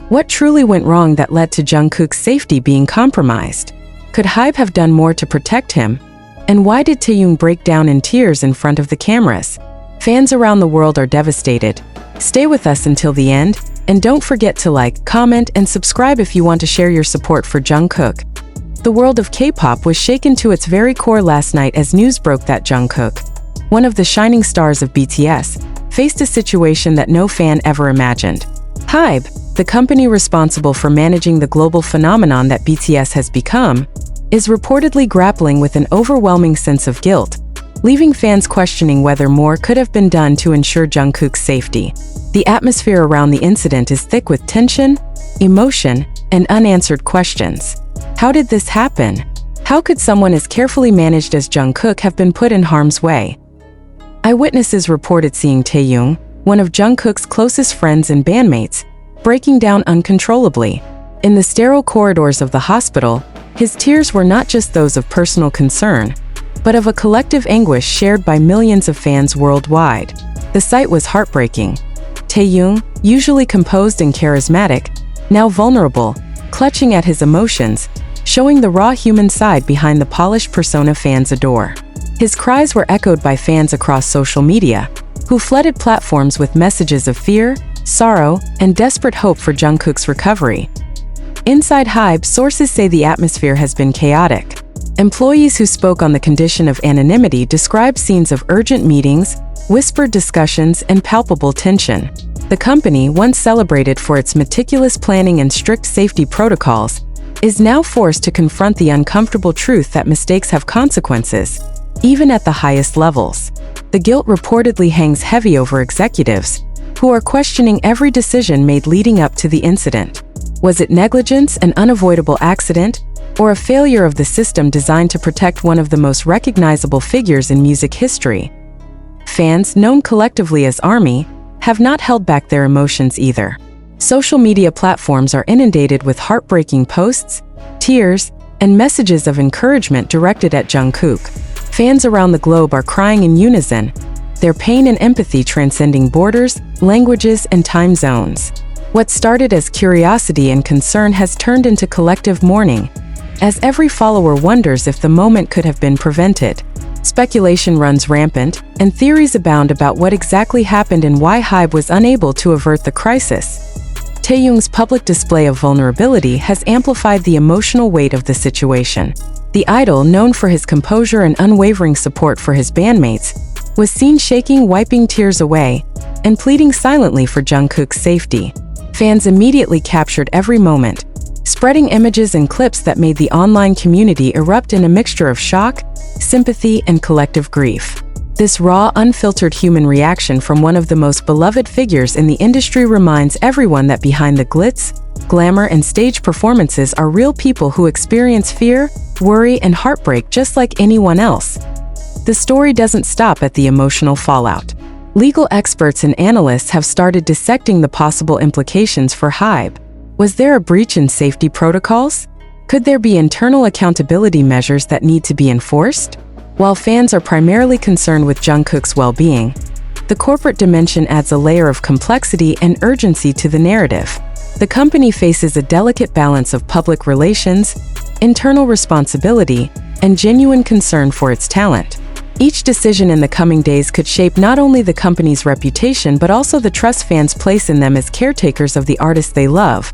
What truly went wrong that led to Jungkook's safety being compromised? Could HYBE have done more to protect him? And why did Taehyung break down in tears in front of the cameras? Fans around the world are devastated. Stay with us until the end, and don't forget to like, comment, and subscribe if you want to share your support for Jungkook. The world of K-pop was shaken to its very core last night as news broke that Jungkook, one of the shining stars of BTS, faced a situation that no fan ever imagined. HYBE, the company responsible for managing the global phenomenon that BTS has become, is reportedly grappling with an overwhelming sense of guilt, leaving fans questioning whether more could have been done to ensure Jungkook's safety. The atmosphere around the incident is thick with tension, emotion, and unanswered questions. How did this happen? How could someone as carefully managed as Jungkook have been put in harm's way? Eyewitnesses reported seeing Taehyung, one of Jungkook's closest friends and bandmates, breaking down uncontrollably. In the sterile corridors of the hospital, his tears were not just those of personal concern, but of a collective anguish shared by millions of fans worldwide. The sight was heartbreaking. Taehyung, usually composed and charismatic, now vulnerable, clutching at his emotions, showing the raw human side behind the polished persona fans adore. His cries were echoed by fans across social media, who flooded platforms with messages of fear, sorrow, and desperate hope for Jungkook's recovery. Inside HYBE, sources say the atmosphere has been chaotic. Employees who spoke on the condition of anonymity described scenes of urgent meetings, whispered discussions, and palpable tension. The company, once celebrated for its meticulous planning and strict safety protocols, is now forced to confront the uncomfortable truth that mistakes have consequences, even at the highest levels. The guilt reportedly hangs heavy over executives, who are questioning every decision made leading up to the incident. Was it negligence, an unavoidable accident, or a failure of the system designed to protect one of the most recognizable figures in music history? Fans, known collectively as ARMY, have not held back their emotions either. Social media platforms are inundated with heartbreaking posts, tears, and messages of encouragement directed at Jungkook. Fans around the globe are crying in unison, their pain and empathy transcending borders, languages, and time zones. What started as curiosity and concern has turned into collective mourning, as every follower wonders if the moment could have been prevented. Speculation runs rampant, and theories abound about what exactly happened and why HYBE was unable to avert the crisis. Taehyung's public display of vulnerability has amplified the emotional weight of the situation. The idol, known for his composure and unwavering support for his bandmates, was seen shaking, wiping tears away, and pleading silently for Jungkook's safety. Fans immediately captured every moment, spreading images and clips that made the online community erupt in a mixture of shock, sympathy, and collective grief. This raw, unfiltered human reaction from one of the most beloved figures in the industry reminds everyone that behind the glitz, glamour, and stage performances are real people who experience fear, worry, and heartbreak just like anyone else. The story doesn't stop at the emotional fallout. Legal experts and analysts have started dissecting the possible implications for HYBE. Was there a breach in safety protocols? Could there be internal accountability measures that need to be enforced? While fans are primarily concerned with Jungkook's well-being, the corporate dimension adds a layer of complexity and urgency to the narrative. The company faces a delicate balance of public relations, internal responsibility, and genuine concern for its talent. Each decision in the coming days could shape not only the company's reputation but also the trust fans place in them as caretakers of the artists they love.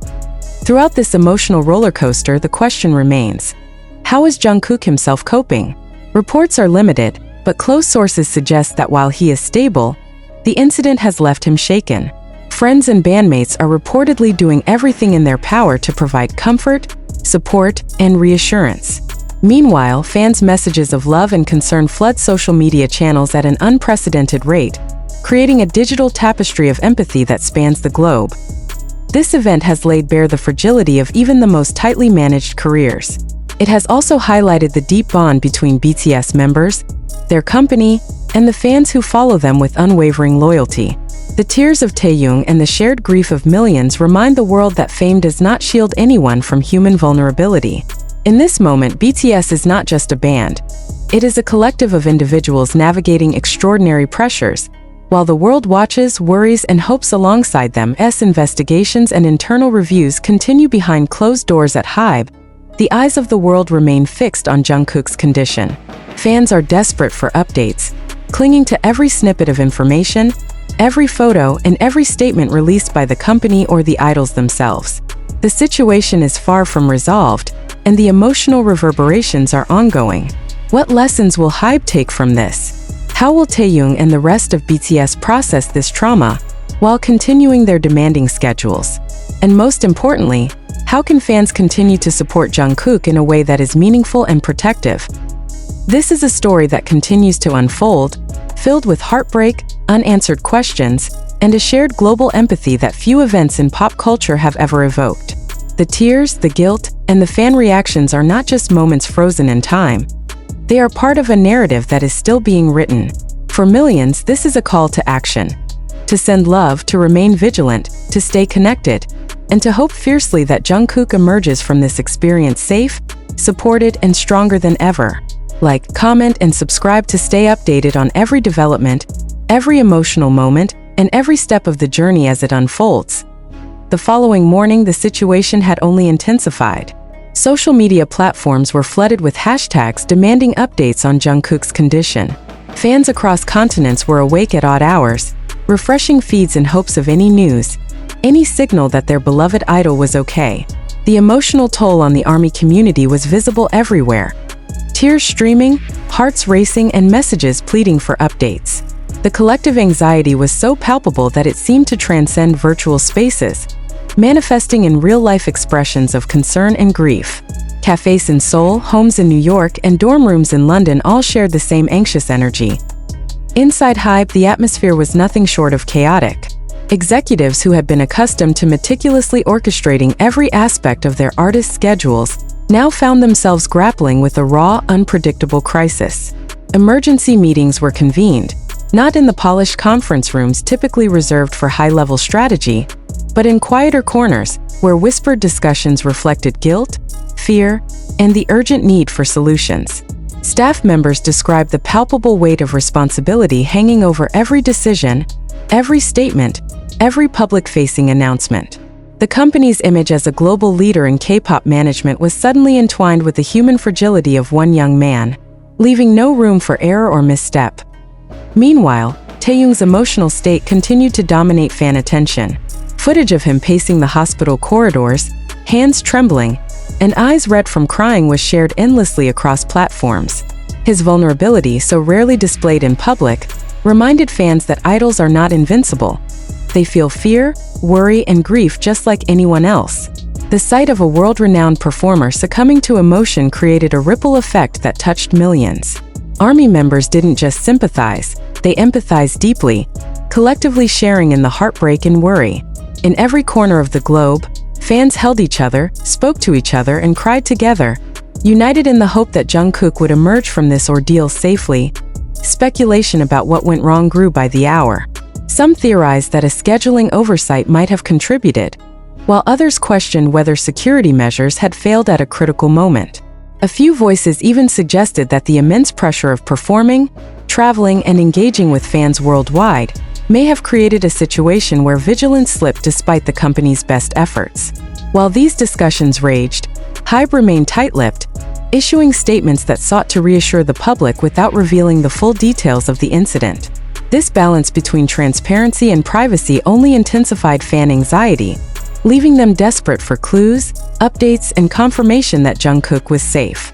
Throughout this emotional roller coaster, the question remains: how is Jungkook himself coping? Reports are limited, but close sources suggest that while he is stable, the incident has left him shaken. Friends and bandmates are reportedly doing everything in their power to provide comfort, support, and reassurance. Meanwhile, fans' messages of love and concern flood social media channels at an unprecedented rate, creating a digital tapestry of empathy that spans the globe. This event has laid bare the fragility of even the most tightly managed careers. It has also highlighted the deep bond between BTS members, their company, and the fans who follow them with unwavering loyalty. The tears of Taehyung and the shared grief of millions remind the world that fame does not shield anyone from human vulnerability. In this moment, BTS is not just a band. It is a collective of individuals navigating extraordinary pressures, while the world watches, worries, and hopes alongside them. Investigations and internal reviews continue behind closed doors at HYBE. The eyes of the world remain fixed on Jungkook's condition. Fans are desperate for updates, clinging to every snippet of information, every photo, and every statement released by the company or the idols themselves. The situation is far from resolved, and the emotional reverberations are ongoing. What lessons will HYBE take from this? How will Taehyung and the rest of BTS process this trauma while continuing their demanding schedules? And most importantly, how can fans continue to support Jungkook in a way that is meaningful and protective? This is a story that continues to unfold, filled with heartbreak, unanswered questions, and a shared global empathy that few events in pop culture have ever evoked. The tears, the guilt, and the fan reactions are not just moments frozen in time. They are part of a narrative that is still being written. For millions, this is a call to action. To send love, to remain vigilant, to stay connected, and to hope fiercely that Jungkook emerges from this experience safe, supported, and stronger than ever. Like, comment, and subscribe to stay updated on every development, every emotional moment, and every step of the journey as it unfolds. The following morning, the situation had only intensified. Social media platforms were flooded with hashtags demanding updates on Jungkook's condition. Fans across continents were awake at odd hours, refreshing feeds in hopes of any news, any signal that their beloved idol was okay. The emotional toll on the ARMY community was visible everywhere. Tears streaming, hearts racing, and messages pleading for updates. The collective anxiety was so palpable that it seemed to transcend virtual spaces, manifesting in real-life expressions of concern and grief. Cafes in Seoul, homes in New York, and dorm rooms in London all shared the same anxious energy. Inside HYBE, the atmosphere was nothing short of chaotic. Executives who had been accustomed to meticulously orchestrating every aspect of their artists' schedules now found themselves grappling with a raw, unpredictable crisis. Emergency meetings were convened, not in the polished conference rooms typically reserved for high-level strategy, but in quieter corners where whispered discussions reflected guilt, fear, and the urgent need for solutions. Staff members described the palpable weight of responsibility hanging over every decision, every statement, every public-facing announcement. The company's image as a global leader in K-pop management was suddenly entwined with the human fragility of one young man, leaving no room for error or misstep. Meanwhile, Taehyung's emotional state continued to dominate fan attention. Footage of him pacing the hospital corridors, hands trembling, and eyes red from crying was shared endlessly across platforms. His vulnerability, so rarely displayed in public, reminded fans that idols are not invincible. They feel fear, worry, and grief just like anyone else. The sight of a world-renowned performer succumbing to emotion created a ripple effect that touched millions. ARMY members didn't just sympathize, they empathized deeply, collectively sharing in the heartbreak and worry. In every corner of the globe, fans held each other, spoke to each other, and cried together, united in the hope that Jungkook would emerge from this ordeal safely. Speculation about what went wrong grew by the hour. Some theorized that a scheduling oversight might have contributed, while others questioned whether security measures had failed at a critical moment. A few voices even suggested that the immense pressure of performing, traveling, and engaging with fans worldwide may have created a situation where vigilance slipped despite the company's best efforts. While these discussions raged, HYBE remained tight-lipped, issuing statements that sought to reassure the public without revealing the full details of the incident. This balance between transparency and privacy only intensified fan anxiety, leaving them desperate for clues, updates, and confirmation that Jungkook was safe.